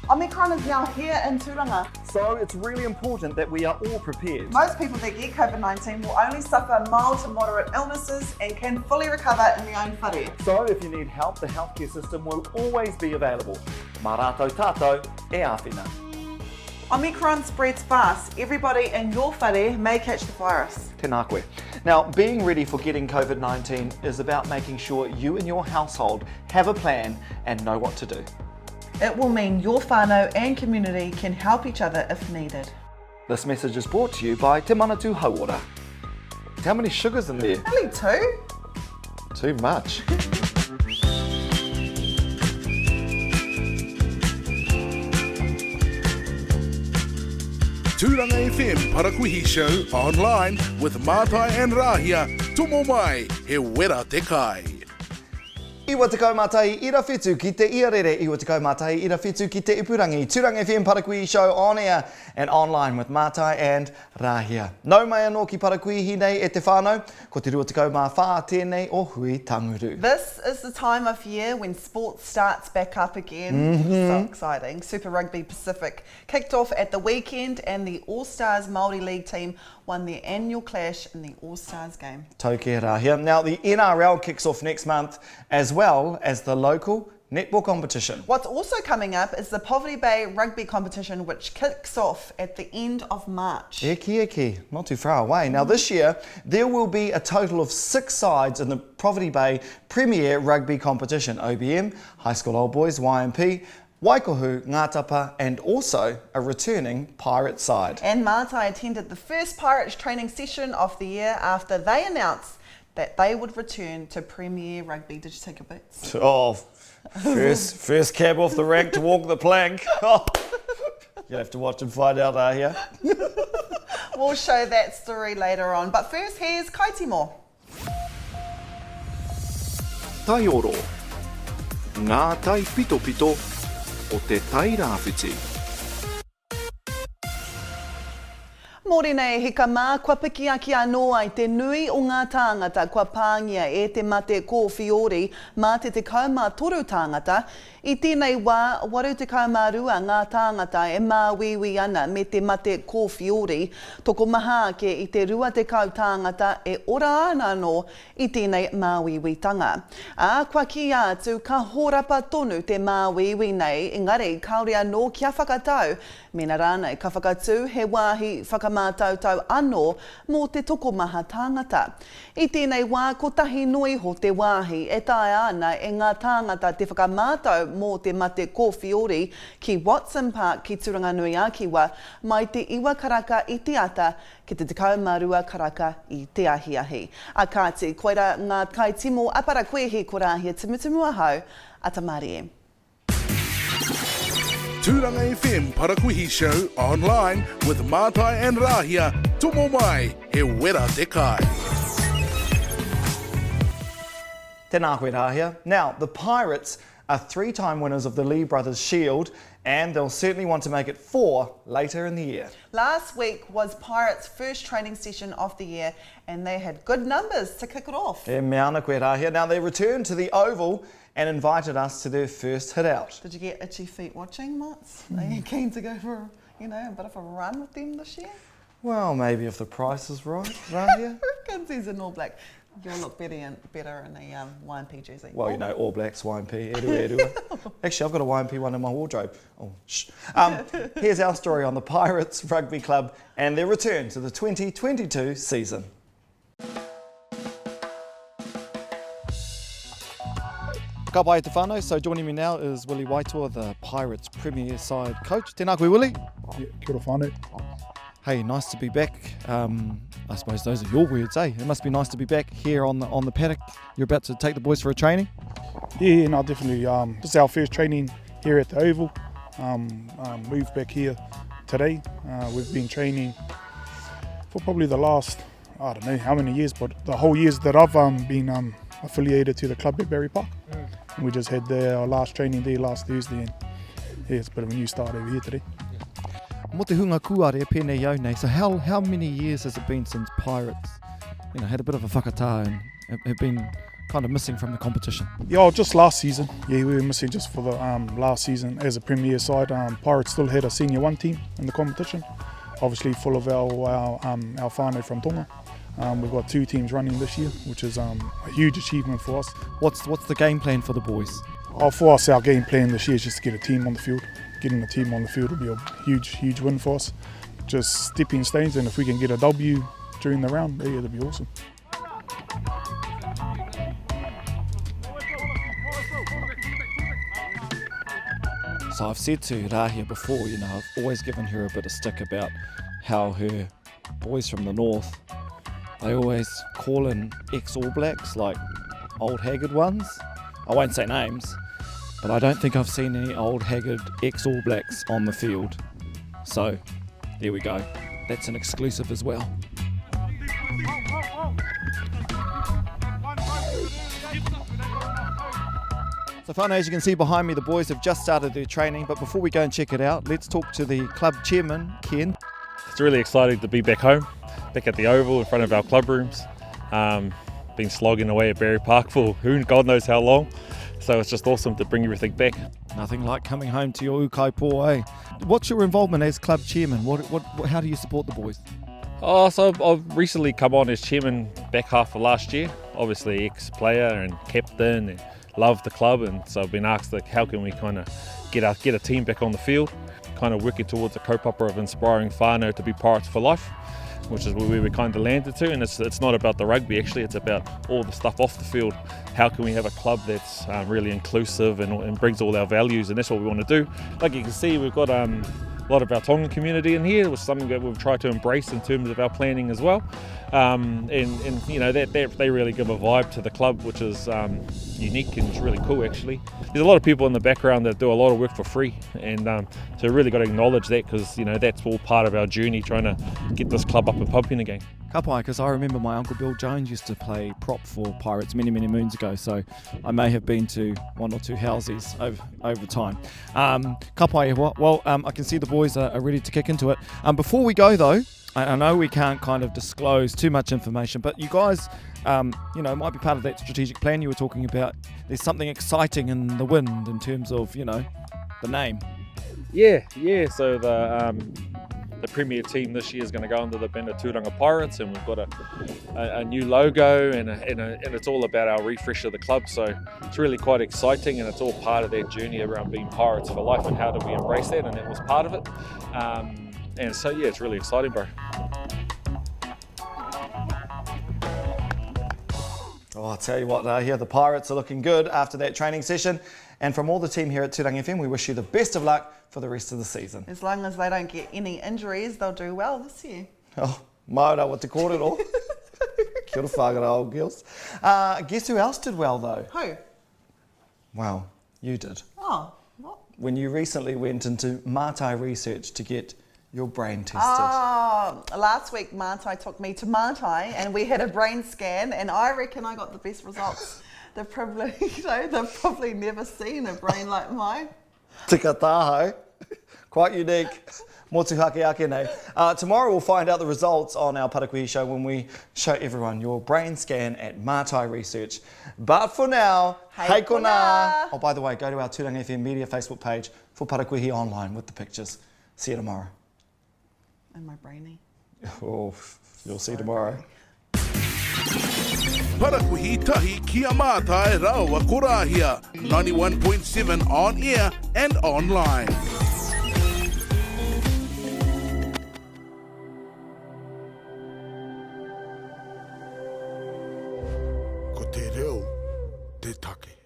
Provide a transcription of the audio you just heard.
Omicron is now here in Turanga. So it's really important that we are all prepared. Most people that get COVID-19 will only suffer mild to moderate illnesses and can fully recover in their own whare. So if you need help, the healthcare system will always be available. Mā rātou tātou e āwhina. Omicron spreads fast. Everybody in your whare may catch the virus. Tēnā koe. Now, being ready for getting COVID-19 is about making sure you and your household have a plan and know what to do. It will mean your whānau and community can help each other if needed. This message is brought to you by Te Manatū Hauora. How many sugars in there? Only 2? Too much. Turanga FM Parakuihi Show online with Matai and Rahia. Tomo mai, he wera te kai. Iwa te kaumātai ira whetū ki te iarere. Iwa te kaumātai ira whetū ki te ipurangi. Turanga FM Parakuihi Show on air and online with Matai and Rahia. Nau mai anō ki Parakuihi nei e te whānau, ko te rua te kaumā whā tēnei o hui tanguru. This is the time of year when sports starts back up again. So exciting. Super Rugby Pacific kicked off at the weekend and the All-Stars Māori League team won their annual clash in the All-Stars game. Tau ke Rahia. Now the NRL kicks off next month as well as the local netball competition. What's also coming up is the Poverty Bay Rugby competition, which kicks off at the end of March. Eki, not too far away. Now this year, there will be a total of 6 sides in the Poverty Bay Premier Rugby competition. OBM, High School Old Boys, YMP, Waikohu, Ngātapa, and also a returning Pirate side. And Matai attended the first Pirates training session of the year after they announced that they would return to Premier Rugby. Did you take your boots? Oh, first cab off the rank to walk the plank. Oh, you'll have to watch and find out, here. We'll show that story later on. But first, here's Kaitimo. Tai oro. Ngā tai pito pito o te tai rāwhiti. Mōre nei, he ka mā kua piki aki anō ai te nui o ngā tāngata kua pāngia e te mate ko whiori mā te kaumā toru tāngata. I tēnei wā, 82 ngā tāngata e māwiwi ana me te mate ko whiori. Toko maha ke i te 20 tāngata e ora ana anō i tēnei māwiwitanga. Kua ki atu ka horapa tonu te māwiwi nei, engari kaore anō kia whakatau. Mena rānei ka whakatū he wāhi whakamātautau anō mō te toko maha tāngata. I tēnei wā, ko tahi nui ho te wāhi e tae ana e ngā tāngata te whakamātau mō te mate ko whiori ki Watson Park ki Turanganui Akiwa mai te iwa karaka i te ata ki te 12 karaka i te ahiahi. A kāti, koira ngā kaitimo a Parakuihi ko Rahia tumutumu ahau a Tamari. Turanga FM Parakuihi Show online with Matai and Rahia. Tomo mai, he wera te kai. Tēnā koe Rahia. Now, the Pirates are 3-time winners of the Lee Brothers Shield, and they'll certainly want to make it 4 later in the year. Last week was Pirates' first training session of the year, and they had good numbers to kick it off. E mea ana koe Rahia. Now, they returned to the Oval and invited us to their first hit out. Did you get itchy feet watching, Mats? Are you keen to go for, a bit of a run with them this year? Well, maybe if the price is right, Rahia. He's in all black. You'll look better in a YMP jersey. Well, All Blacks, YMP, edua. Actually, I've got a YMP one in my wardrobe. Oh, shh. Here's our story on the Pirates Rugby Club and their return to the 2022 season. Ka pai te whānau, so joining me now is Willie Waitoa, the Pirates Premier Side coach. Tēnā koe, Willie. Yeah, kia ora whānau. Hey, nice to be back. I suppose those are your words, eh? It must be nice to be back here on the paddock. You're about to take the boys for a training? Yeah, no, definitely. This is our first training here at the Oval. Moved back here today. We've been training for probably the last, I don't know how many years, but the whole years that I've been affiliated to the club at Berry Park. And we just had our last training there last Thursday, and yeah, it's a bit of a new start over here today. Mo te hunga kuare pēnei au nei. So how many years has it been since Pirates, had a bit of a whakatā and have been kind of missing from the competition? Yeah, just last season. Yeah, we were missing just for the last season as a Premier side. Pirates still had a Senior 1 team in the competition, obviously full of our whānau from Tomo. We've got 2 teams running this year, which is a huge achievement for us. What's the game plan for the boys? For us, our game plan this year is just to get a team on the field. Getting the team on the field will be a huge win for us. Just stepping stones, and if we can get a W during the round, yeah, that'd be awesome. So I've said to Rahia before, I've always given her a bit of stick about how her boys from the north, they always call in ex-All Blacks, like old haggard ones. I won't say names, but I don't think I've seen any old haggard ex-All Blacks on the field. So there we go. That's an exclusive as well. So whānau, as you can see behind me, the boys have just started their training, but before we go and check it out, let's talk to the club chairman, Ken. It's really exciting to be back home, back at the Oval in front of our club rooms. Been slogging away at Berry Park for God knows how long, so it's just awesome to bring everything back. Nothing like coming home to your ukaipo, eh? What's your involvement as club chairman? How do you support the boys? So I've recently come on as chairman back half of last year, obviously ex-player and captain, and love the club, and so I've been asked how can we kind of get a team back on the field, kind of working towards a kaupapa of inspiring whānau to be Pirates for life, which is where we kind of landed to. And it's not about the rugby actually, it's about all the stuff off the field. How can we have a club that's really inclusive and brings all our values, and that's what we want to do. Like you can see, we've got a lot of our Tongan community in here, which is something that we've tried to embrace in terms of our planning as well. And they really give a vibe to the club, which is unique and it's really cool actually. There's a lot of people in the background that do a lot of work for free, and so really got to acknowledge that, because that's all part of our journey, trying to get this club up and pumping again. Kapai, because I remember my uncle Bill Jones used to play prop for Pirates many moons ago, so I may have been to 1 or 2 houses over time. Kapai, well, I can see the boys are ready to kick into it. Before we go though, I know we can't kind of disclose too much information, but you guys, might be part of that strategic plan you were talking about. There's something exciting in the wind in terms of, the name. Yeah. So the Premier team this year is going to go under the banner Turanga Pirates, and we've got a new logo, and it's all about our refresh of the club. So it's really quite exciting, and it's all part of that journey around being Pirates for life and how do we embrace that, and that was part of it. And so yeah, it's really exciting, bro. Oh, I'll tell you what, the Pirates are looking good after that training session. And from all the team here at Turanga FM, we wish you the best of luck for the rest of the season. As long as they don't get any injuries, they'll do well this year. Oh, maora wa te kōrero. Kia ora whākara, old girls. Guess who else did well though? Who? Well, you did. Oh, what? When you recently went into Matai research to get your brain tested. Last week Matai took me to Matai and we had a brain scan, and I reckon I got the best results. They've probably never seen a brain like mine. Tika tāhau. Quite unique. Motuhake ake nei. Tomorrow we'll find out the results on our Parakuihi show when we show everyone your brain scan at Matai Research. But for now, hei kona! Oh, by the way, go to our Turanga FM Media Facebook page for Parakuihi Online with the pictures. See you tomorrow. And my brainy. Oh, you'll see tomorrow. Parakuihi tahi kia Matai rawa ko Rahia, 91.7 on air and online. Ko te reo, te take.